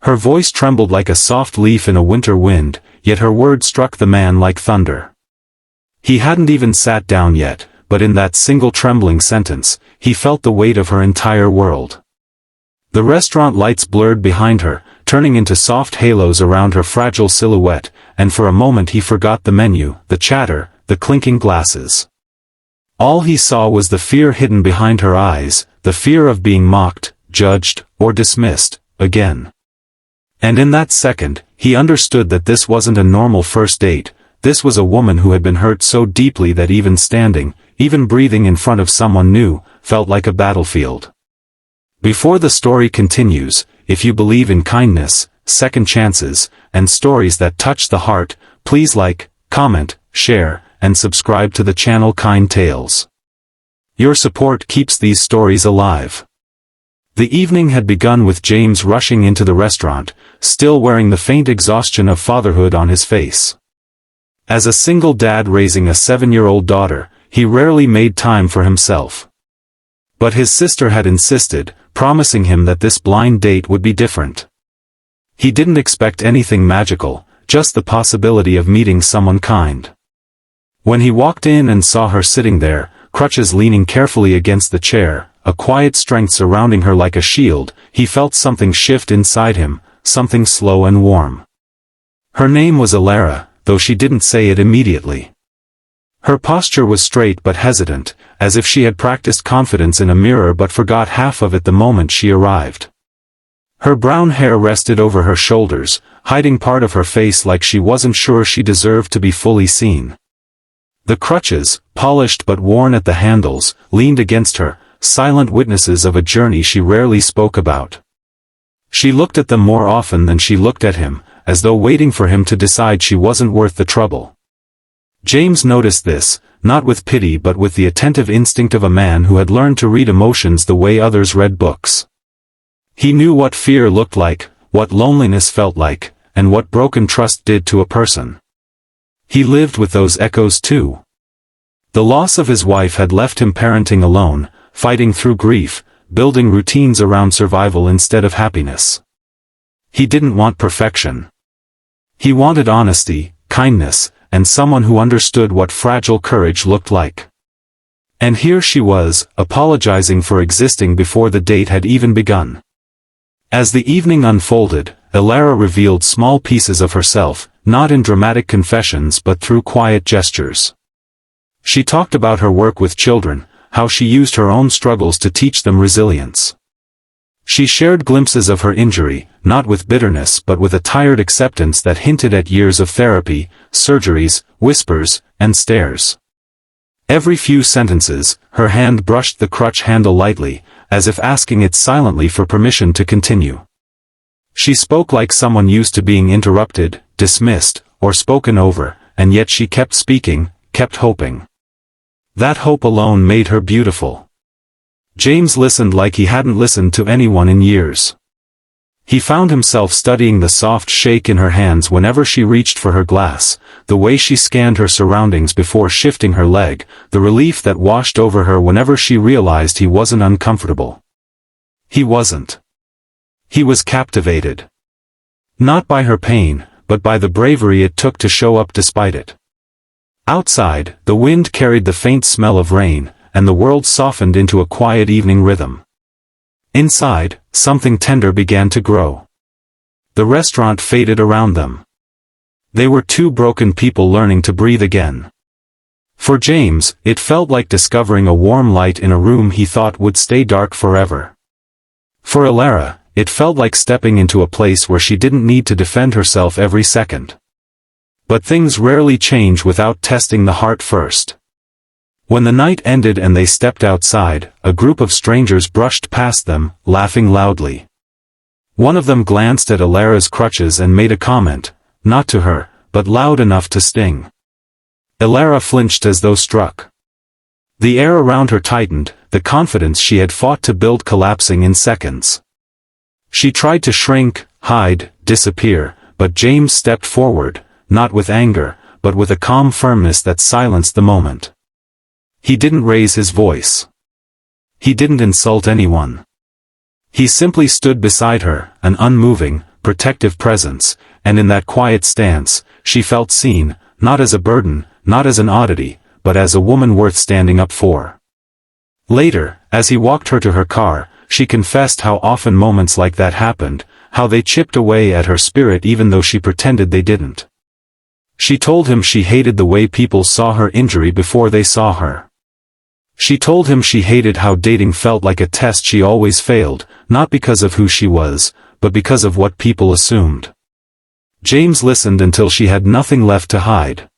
Her voice trembled like a soft leaf in a winter wind, yet her words struck the man like thunder. He hadn't even sat down yet, but in that single trembling sentence, he felt the weight of her entire world. The restaurant lights blurred behind her, turning into soft halos around her fragile silhouette, and for a moment he forgot the menu, the chatter, the clinking glasses. All he saw was the fear hidden behind her eyes, the fear of being mocked, judged, or dismissed, again. And in that second, he understood that this wasn't a normal first date. This was a woman who had been hurt so deeply that even standing, even breathing in front of someone new, felt like a battlefield. Before the story continues, if you believe in kindness, second chances, and stories that touch the heart, please like, comment, share, and subscribe to the channel Kind Tales. Your support keeps these stories alive. The evening had begun with James rushing into the restaurant, still wearing the faint exhaustion of fatherhood on his face. As a single dad raising a 7-year-old daughter, he rarely made time for himself. But his sister had insisted, promising him that this blind date would be different. He didn't expect anything magical, just the possibility of meeting someone kind. When he walked in and saw her sitting there, Crutches leaning carefully against the chair, a quiet strength surrounding her like a shield, he felt something shift inside him, something slow and warm. Her name was Alara, though she didn't say it immediately. Her posture was straight but hesitant, as if she had practiced confidence in a mirror but forgot half of it the moment she arrived. Her brown hair rested over her shoulders, hiding part of her face like she wasn't sure she deserved to be fully seen. The crutches, polished but worn at the handles, leaned against her, silent witnesses of a journey she rarely spoke about. She looked at them more often than she looked at him, as though waiting for him to decide she wasn't worth the trouble. James noticed this, not with pity but with the attentive instinct of a man who had learned to read emotions the way others read books. He knew what fear looked like, what loneliness felt like, and what broken trust did to a person. He lived with those echoes too. The loss of his wife had left him parenting alone, fighting through grief, building routines around survival instead of happiness. He didn't want perfection. He wanted honesty, kindness, and someone who understood what fragile courage looked like. And here she was, apologizing for existing before the date had even begun. As the evening unfolded, Alara revealed small pieces of herself, not in dramatic confessions but through quiet gestures. She talked about her work with children, how she used her own struggles to teach them resilience. She shared glimpses of her injury, not with bitterness but with a tired acceptance that hinted at years of therapy, surgeries, whispers, and stares. Every few sentences, her hand brushed the crutch handle lightly, as if asking it silently for permission to continue. She spoke like someone used to being interrupted, dismissed, or spoken over, and yet she kept speaking, kept hoping. That hope alone made her beautiful. James listened like he hadn't listened to anyone in years. He found himself studying the soft shake in her hands whenever she reached for her glass, the way she scanned her surroundings before shifting her leg, the relief that washed over her whenever she realized he wasn't uncomfortable. He wasn't. He was captivated. Not by her pain, but by the bravery it took to show up despite it. Outside, the wind carried the faint smell of rain, and the world softened into a quiet evening rhythm. Inside, something tender began to grow. The restaurant faded around them. They were two broken people learning to breathe again. For James, it felt like discovering a warm light in a room he thought would stay dark forever. For Alara, it felt like stepping into a place where she didn't need to defend herself every second. But things rarely change without testing the heart first. When the night ended and they stepped outside, a group of strangers brushed past them, laughing loudly. One of them glanced at Alara's crutches and made a comment, not to her, but loud enough to sting. Alara flinched as though struck. The air around her tightened, the confidence she had fought to build collapsing in seconds. She tried to shrink, hide, disappear, but James stepped forward, not with anger, but with a calm firmness that silenced the moment. He didn't raise his voice. He didn't insult anyone. He simply stood beside her, an unmoving, protective presence, and in that quiet stance, she felt seen, not as a burden, not as an oddity, but as a woman worth standing up for. Later, as he walked her to her car, she confessed how often moments like that happened, how they chipped away at her spirit even though she pretended they didn't. She told him she hated the way people saw her injury before they saw her. She told him she hated how dating felt like a test she always failed, not because of who she was, but because of what people assumed. James listened until she had nothing left to hide.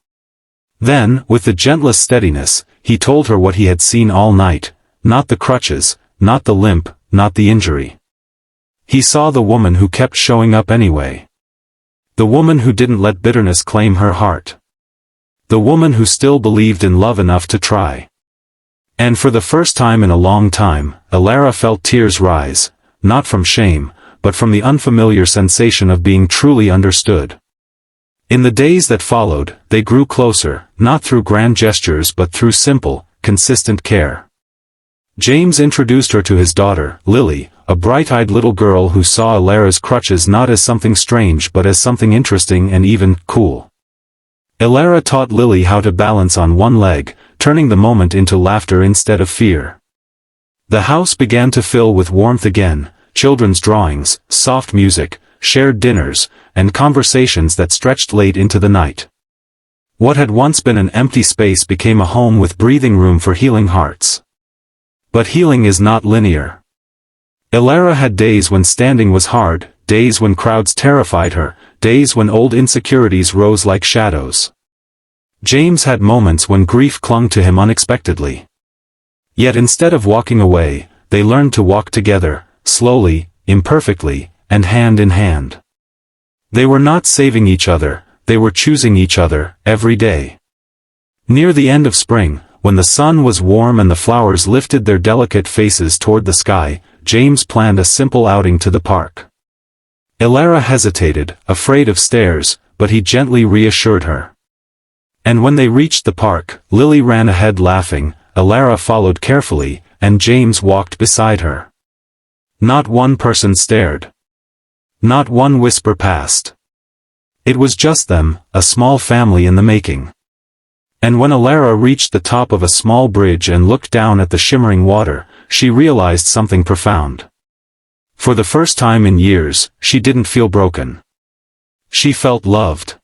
Then, with the gentlest steadiness, he told her what he had seen all night, not the crutches, not the limp, not the injury. He saw the woman who kept showing up anyway. The woman who didn't let bitterness claim her heart. The woman who still believed in love enough to try. And for the first time in a long time, Elara felt tears rise, not from shame, but from the unfamiliar sensation of being truly understood. In the days that followed, they grew closer, not through grand gestures but through simple, consistent care. James introduced her to his daughter, Lily, a bright-eyed little girl who saw Elara's crutches not as something strange but as something interesting and even cool. Elara taught Lily how to balance on one leg, turning the moment into laughter instead of fear. The house began to fill with warmth again, children's drawings, soft music, shared dinners, and conversations that stretched late into the night. What had once been an empty space became a home with breathing room for healing hearts. But healing is not linear. Elara had days when standing was hard, days when crowds terrified her, days when old insecurities rose like shadows. James had moments when grief clung to him unexpectedly. Yet instead of walking away, they learned to walk together, slowly, imperfectly, and hand in hand. They were not saving each other, they were choosing each other, every day. Near the end of spring, when the sun was warm and the flowers lifted their delicate faces toward the sky, James planned a simple outing to the park. Elara hesitated, afraid of stairs, but he gently reassured her. And when they reached the park, Lily ran ahead laughing, Elara followed carefully, and James walked beside her. Not one person stared. Not one whisper passed. It was just them, a small family in the making. And when Elara reached the top of a small bridge and looked down at the shimmering water, she realized something profound. For the first time in years, she didn't feel broken. She felt loved.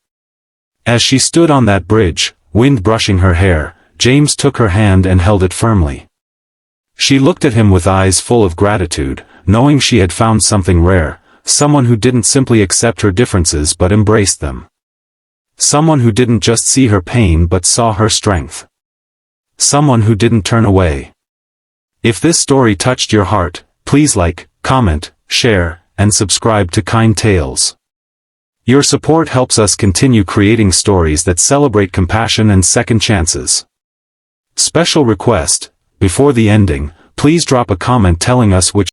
As she stood on that bridge, wind brushing her hair, James took her hand and held it firmly. She looked at him with eyes full of gratitude, knowing she had found something rare, someone who didn't simply accept her differences but embraced them. Someone who didn't just see her pain but saw her strength. Someone who didn't turn away. If this story touched your heart, please like, comment, share, and subscribe to Kind Tales. Your support helps us continue creating stories that celebrate compassion and second chances. Special request, before the ending, please drop a comment telling us which